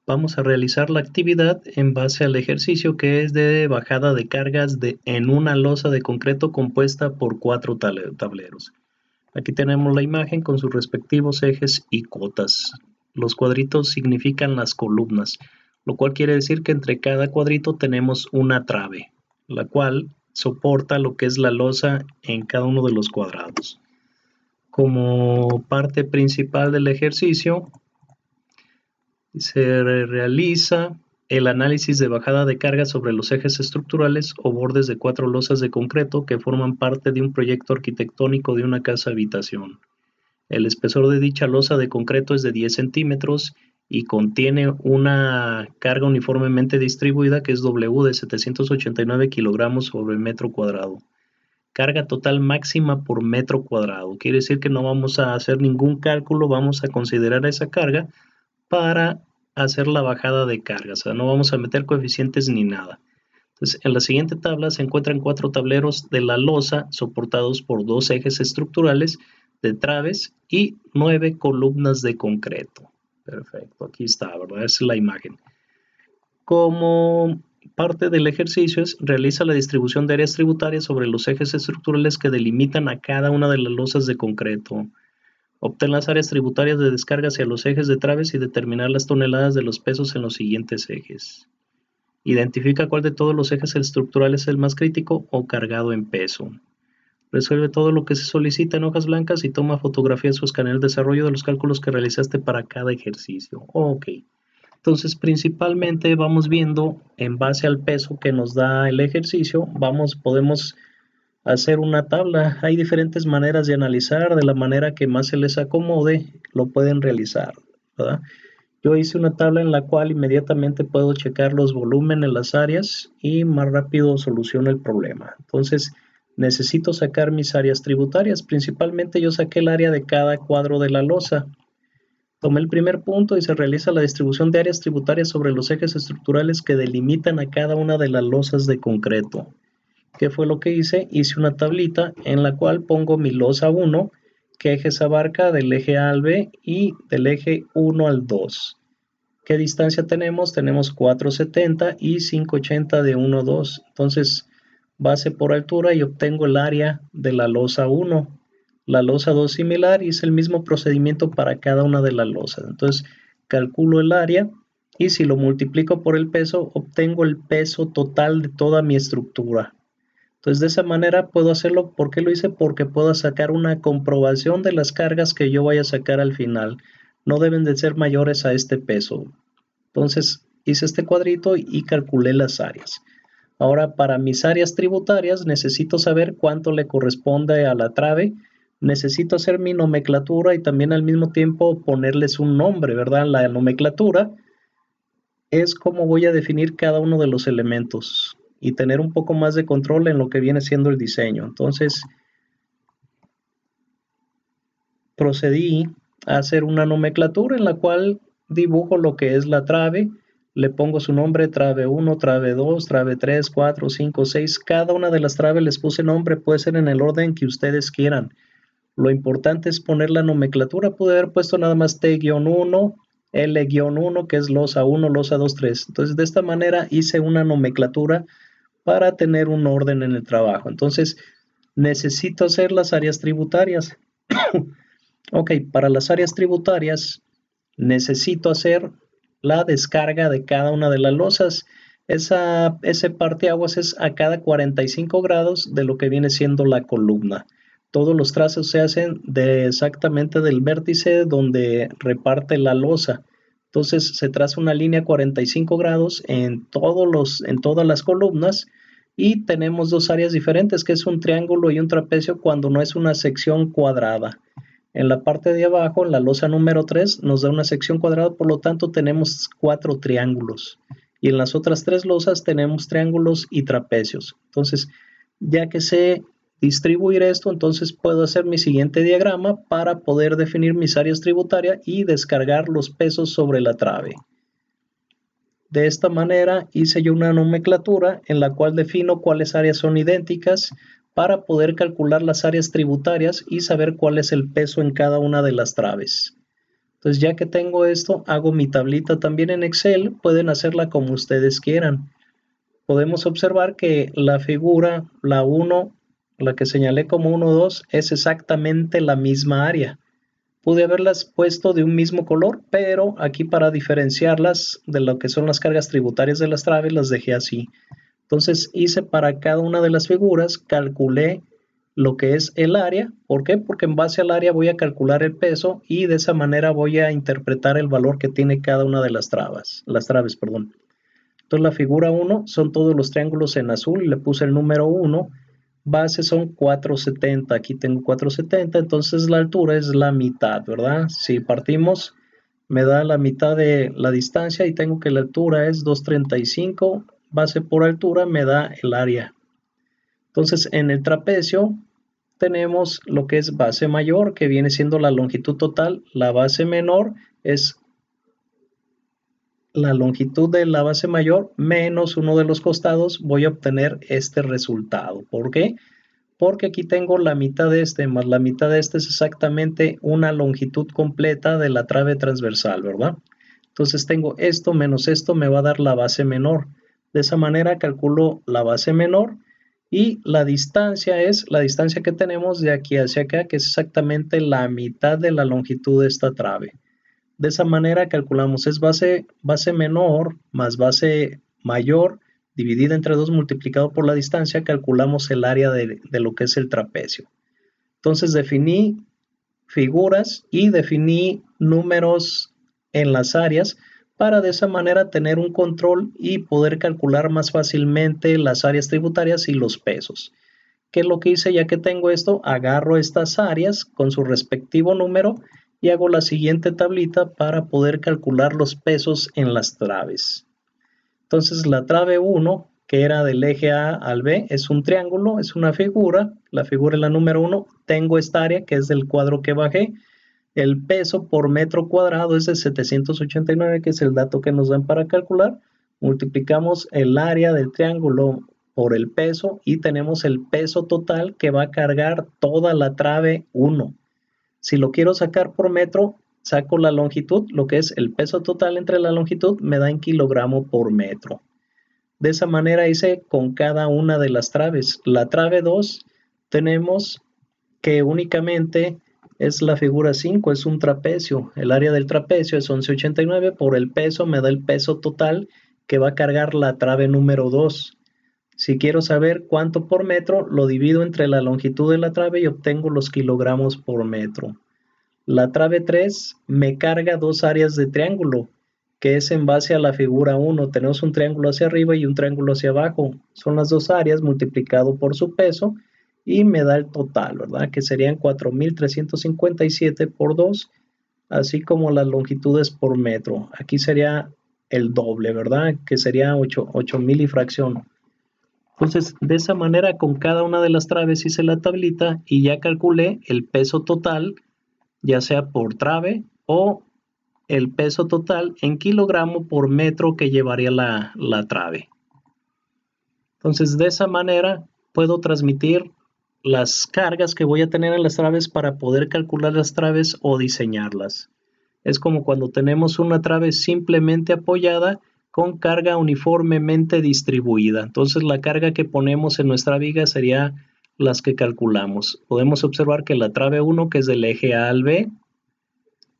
Vamos a realizar la actividad en base al ejercicio que es de bajada de cargas en una losa de concreto compuesta por 4 tableros. Aquí tenemos la imagen con sus respectivos ejes y cotas. Los cuadritos significan las columnas, lo cual quiere decir que entre cada cuadrito tenemos una trave, la cual soporta lo que es la losa en cada uno de los cuadrados. Como parte principal del ejercicio, se realiza el análisis de bajada de carga sobre los ejes estructurales o bordes de 4 losas de concreto que forman parte de un proyecto arquitectónico de una casa habitación. El espesor de dicha losa de concreto es de 10 centímetros y contiene una carga uniformemente distribuida que es W de 789 kilogramos sobre metro cuadrado. Carga total máxima por metro cuadrado. Quiere decir que no vamos a hacer ningún cálculo, vamos a considerar esa carga para hacer la bajada de carga, o sea, no vamos a meter coeficientes ni nada. Entonces, en la siguiente tabla se encuentran 4 tableros de la losa soportados por 2 ejes estructurales de traves y 9 columnas de concreto. Perfecto, aquí está, ¿verdad? Esa es la imagen. Como parte del ejercicio realiza la distribución de áreas tributarias sobre los ejes estructurales que delimitan a cada una de las losas de concreto. Obtén las áreas tributarias de descarga hacia los ejes de traves y determinar las toneladas de los pesos en los siguientes ejes. Identifica cuál de todos los ejes estructurales es el más crítico o cargado en peso. Resuelve todo lo que se solicita en hojas blancas y toma fotografías o escanea el desarrollo de los cálculos que realizaste para cada ejercicio. Ok. Entonces, principalmente vamos viendo en base al peso que nos da el ejercicio, podemos hacer una tabla. Hay diferentes maneras de analizar, de la manera que más se les acomode, lo pueden realizar, ¿verdad? Yo hice una tabla en la cual inmediatamente puedo checar los volúmenes, las áreas y más rápido soluciono el problema. Entonces, necesito sacar mis áreas tributarias. Principalmente yo saqué el área de cada cuadro de la losa. Tomé el primer punto y se realiza la distribución de áreas tributarias sobre los ejes estructurales que delimitan a cada una de las losas de concreto. ¿Qué fue lo que hice? Hice una tablita en la cual pongo mi losa 1, qué ejes abarca del eje A al B y del eje 1 al 2. ¿Qué distancia tenemos? Tenemos 470 y 580 de 1 a 2. Entonces, base por altura y obtengo el área de la losa 1. La losa 2 similar, hice el mismo procedimiento para cada una de las losas. Entonces, calculo el área y si lo multiplico por el peso, obtengo el peso total de toda mi estructura. Entonces, de esa manera puedo hacerlo. ¿Por qué lo hice? Porque puedo sacar una comprobación de las cargas que yo vaya a sacar al final. No deben de ser mayores a este peso. Entonces, hice este cuadrito y calculé las áreas. Ahora, para mis áreas tributarias, necesito saber cuánto le corresponde a la trave. Necesito hacer mi nomenclatura y también al mismo tiempo ponerles un nombre, ¿verdad? La nomenclatura es cómo voy a definir cada uno de los elementos y tener un poco más de control en lo que viene siendo el diseño. Entonces, procedí a hacer una nomenclatura en la cual dibujo lo que es la trave, le pongo su nombre, trave 1, trave 2, trave 3, 4, 5, 6. Cada una de las traves les puse nombre, puede ser en el orden que ustedes quieran. Lo importante es poner la nomenclatura. Pude haber puesto nada más T-1, L-1, que es losa 1, losa 2, 3. Entonces, de esta manera hice una nomenclatura para tener un orden en el trabajo. Entonces, necesito hacer las áreas tributarias. Ok, para las áreas tributarias necesito hacer la descarga de cada una de las losas. Ese parteaguas es a cada 45 grados de lo que viene siendo la columna. Todos los trazos se hacen exactamente del vértice donde reparte la losa. Entonces se traza una línea 45 grados en todas las columnas y tenemos dos áreas diferentes, que es un triángulo y un trapecio cuando no es una sección cuadrada. En la parte de abajo, en la losa número 3, nos da una sección cuadrada, por lo tanto tenemos 4 triángulos. Y en las otras 3 losas tenemos triángulos y trapecios. Entonces, ya que sé distribuir esto, entonces puedo hacer mi siguiente diagrama para poder definir mis áreas tributarias y descargar los pesos sobre la trave. De esta manera hice yo una nomenclatura en la cual defino cuáles áreas son idénticas para poder calcular las áreas tributarias y saber cuál es el peso en cada una de las traves. Entonces ya que tengo esto, hago mi tablita también en Excel, pueden hacerla como ustedes quieran. Podemos observar que la figura, la 1, la que señalé como 1, 2, es exactamente la misma área. Pude haberlas puesto de un mismo color, pero aquí para diferenciarlas de lo que son las cargas tributarias de las traves, las dejé así. Entonces hice para cada una de las figuras, calculé lo que es el área. ¿Por qué? Porque en base al área voy a calcular el peso y de esa manera voy a interpretar el valor que tiene cada una de las traves. Entonces la figura 1 son todos los triángulos en azul, le puse el número 1, base son 470, aquí tengo 470, entonces la altura es la mitad, ¿verdad? Si partimos, me da la mitad de la distancia y tengo que la altura es 235, base por altura me da el área. Entonces en el trapecio tenemos lo que es base mayor, que viene siendo la longitud total, la base menor es la longitud de la base mayor menos uno de los costados, voy a obtener este resultado. ¿Por qué? Porque aquí tengo la mitad de este más la mitad de este es exactamente una longitud completa de la trave transversal, ¿verdad? Entonces tengo esto menos esto me va a dar la base menor. De esa manera calculo la base menor y la distancia es la distancia que tenemos de aquí hacia acá, que es exactamente la mitad de la longitud de esta trave. De esa manera calculamos es base menor más base mayor dividida entre 2 multiplicado por la distancia, calculamos el área de lo que es el trapecio. Entonces definí figuras y definí números en las áreas para de esa manera tener un control y poder calcular más fácilmente las áreas tributarias y los pesos. ¿Qué es lo que hice? Ya que tengo esto, agarro estas áreas con su respectivo número y hago la siguiente tablita para poder calcular los pesos en las traves. Entonces la trave 1, que era del eje A al B, es un triángulo, es una figura, la figura es la número 1, tengo esta área que es del cuadro que bajé, el peso por metro cuadrado es de 789, que es el dato que nos dan para calcular, multiplicamos el área del triángulo por el peso y tenemos el peso total que va a cargar toda la trave 1. Si lo quiero sacar por metro, saco la longitud, lo que es el peso total entre la longitud, me da en kilogramo por metro. De esa manera hice con cada una de las traves. La trave 2 tenemos que únicamente es la figura 5, es un trapecio. El área del trapecio es 1189, por el peso me da el peso total que va a cargar la trave número 2. Si quiero saber cuánto por metro, lo divido entre la longitud de la trave y obtengo los kilogramos por metro. La trave 3 me carga dos áreas de triángulo, que es en base a la figura 1. Tenemos un triángulo hacia arriba y un triángulo hacia abajo. Son las dos áreas multiplicado por su peso y me da el total, ¿verdad? Que serían 4,357 por 2, así como las longitudes por metro. Aquí sería el doble, ¿verdad? Que sería 8,000 y fracción. Entonces, de esa manera, con cada una de las traves hice la tablita y ya calculé el peso total, ya sea por trave o el peso total en kilogramo por metro que llevaría la trave. Entonces, de esa manera puedo transmitir las cargas que voy a tener en las traves para poder calcular las traves o diseñarlas. Es como cuando tenemos una trave simplemente apoyada con carga uniformemente distribuida. Entonces la carga que ponemos en nuestra viga sería las que calculamos. Podemos observar que la trave 1, que es del eje A al B,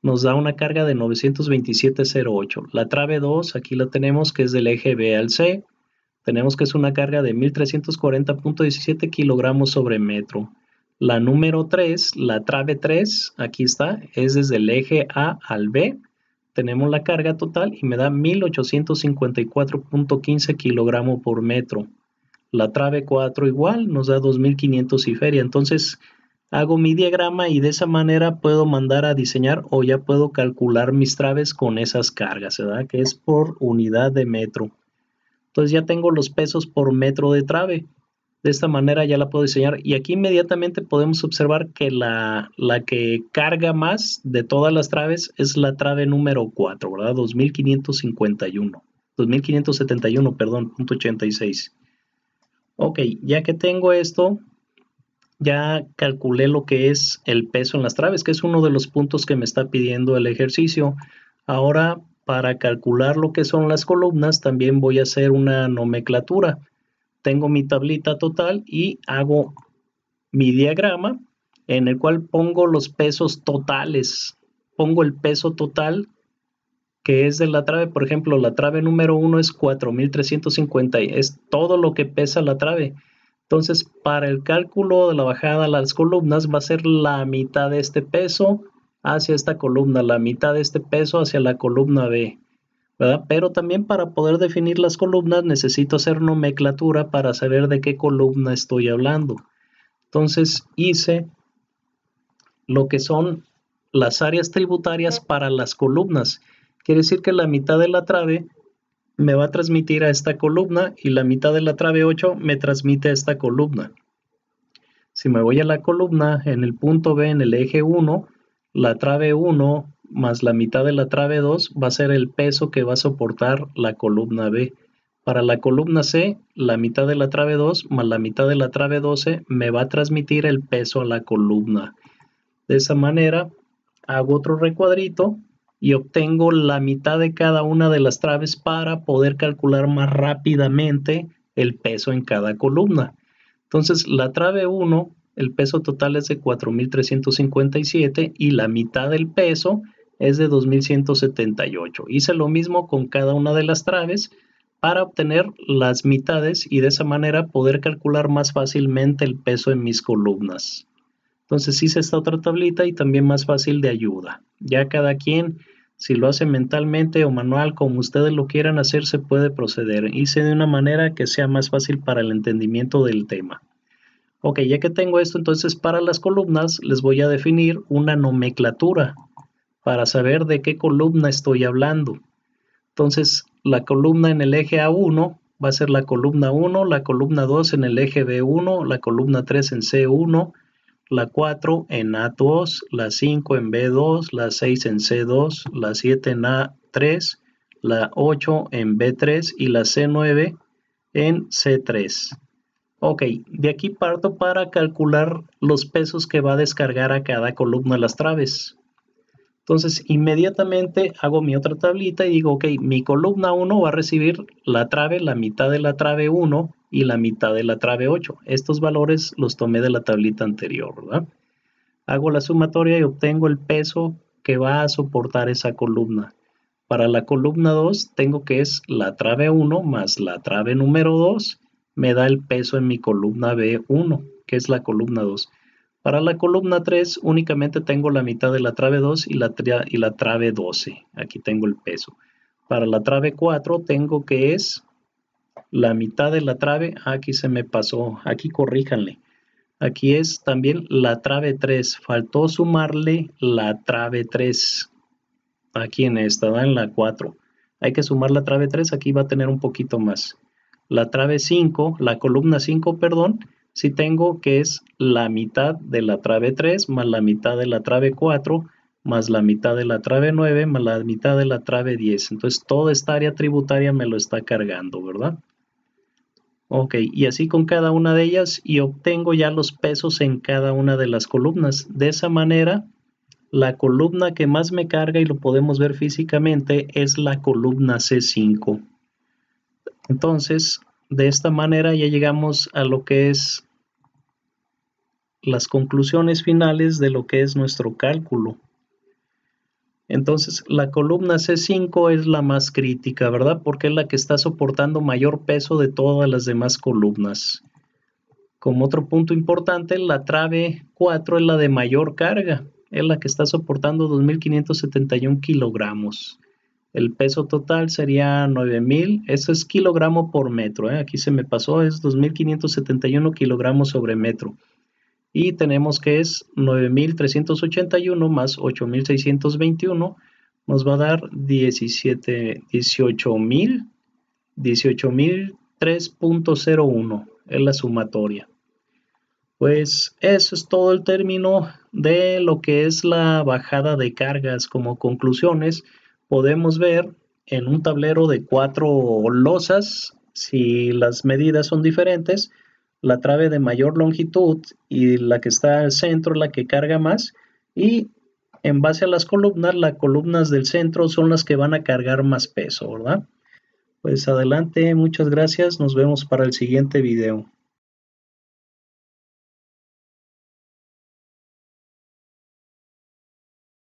nos da una carga de 927,08. La trave 2, aquí la tenemos, que es del eje B al C, tenemos que es una carga de 1340,17 kilogramos sobre metro. La número 3, la trave 3, aquí está, es desde el eje A al B. Tenemos la carga total y me da 1854,15 kilogramos por metro. La trave 4 igual, nos da 2500 y feria. Entonces hago mi diagrama y de esa manera puedo mandar a diseñar o ya puedo calcular mis traves con esas cargas, ¿verdad? Que es por unidad de metro. Entonces ya tengo los pesos por metro de trave. De esta manera ya la puedo diseñar y aquí inmediatamente podemos observar que la que carga más de todas las traves es la trave número 4, ¿verdad? 2571, perdón, .86. Ok, ya que tengo esto, ya calculé lo que es el peso en las traves, que es uno de los puntos que me está pidiendo el ejercicio. Ahora, para calcular lo que son las columnas, también voy a hacer una nomenclatura. Tengo mi tablita total y hago mi diagrama en el cual pongo los pesos totales. Pongo el peso total que es de la trave. Por ejemplo, la trave número 1 es 4,350, es todo lo que pesa la trave. Entonces, para el cálculo de la bajada a las columnas va a ser la mitad de este peso hacia esta columna, la mitad de este peso hacia la columna B, ¿verdad? Pero también para poder definir las columnas necesito hacer nomenclatura para saber de qué columna estoy hablando. Entonces hice lo que son las áreas tributarias para las columnas. Quiere decir que la mitad de la trave me va a transmitir a esta columna y la mitad de la trave 8 me transmite a esta columna. Si me voy a la columna en el punto B, en el eje 1, la trave 1 más la mitad de la trave 2 va a ser el peso que va a soportar la columna B. Para la columna C, la mitad de la trave 2 más la mitad de la trave 12 me va a transmitir el peso a la columna. De esa manera, hago otro recuadrito y obtengo la mitad de cada una de las traves para poder calcular más rápidamente el peso en cada columna. Entonces, la trave 1, el peso total es de 4,357 y la mitad del peso es de 2,178. Hice lo mismo con cada una de las traves para obtener las mitades y de esa manera poder calcular más fácilmente el peso en mis columnas. Entonces hice esta otra tablita y también más fácil de ayuda. Ya cada quien, si lo hace mentalmente o manual, como ustedes lo quieran hacer, se puede proceder. Hice de una manera que sea más fácil para el entendimiento del tema. Ok, ya que tengo esto, entonces para las columnas les voy a definir una nomenclatura para saber de qué columna estoy hablando. Entonces, la columna en el eje A1 va a ser la columna 1, la columna 2 en el eje B1, la columna 3 en C1, la 4 en A2, la 5 en B2, la 6 en C2, la 7 en A3, la 8 en B3 y la C9 en C3. Ok, de aquí parto para calcular los pesos que va a descargar a cada columna de las traves. Entonces, inmediatamente hago mi otra tablita y digo, ok, mi columna 1 va a recibir la trave, la mitad de la trave 1 y la mitad de la trave 8. Estos valores los tomé de la tablita anterior, ¿verdad? Hago la sumatoria y obtengo el peso que va a soportar esa columna. Para la columna 2 tengo que es la trave 1 más la trave número 2 me da el peso en mi columna B1, que es la columna 2. Para la columna 3 únicamente tengo la mitad de la trave 2 y la trave 12. Aquí tengo el peso. Para la trave 4 tengo que es la mitad de la trave. Aquí se me pasó. Aquí corríjanle. Aquí es también la trave 3. Faltó sumarle la trave 3. Aquí en esta, en la 4. Hay que sumar la trave 3. Aquí va a tener un poquito más. La trave 5, la columna 5, perdón, si tengo que es la mitad de la trave 3 más la mitad de la trave 4 más la mitad de la trave 9 más la mitad de la trave 10. Entonces toda esta área tributaria me lo está cargando, ¿verdad? Ok, y así con cada una de ellas y obtengo ya los pesos en cada una de las columnas. De esa manera, la columna que más me carga y lo podemos ver físicamente es la columna C5. Entonces, de esta manera ya llegamos a lo que es las conclusiones finales de lo que es nuestro cálculo. Entonces, la columna C5 es la más crítica, ¿verdad? Porque es la que está soportando mayor peso de todas las demás columnas. Como otro punto importante, la trave 4 es la de mayor carga, es la que está soportando 2,571 kilogramos. El peso total sería 9,000, eso es kilogramo por metro, aquí se me pasó, es 2,571 kilogramos sobre metro. Y tenemos que es 9,381 más 8,621, nos va a dar 18,000, 18,003.01, es la sumatoria. Pues eso es todo el término de lo que es la bajada de cargas. Como conclusiones, podemos ver en un tablero de 4 losas, si las medidas son diferentes, la trave de mayor longitud y la que está al centro la que carga más, y en base a las columnas del centro son las que van a cargar más peso, ¿verdad? Pues adelante, muchas gracias, nos vemos para el siguiente video.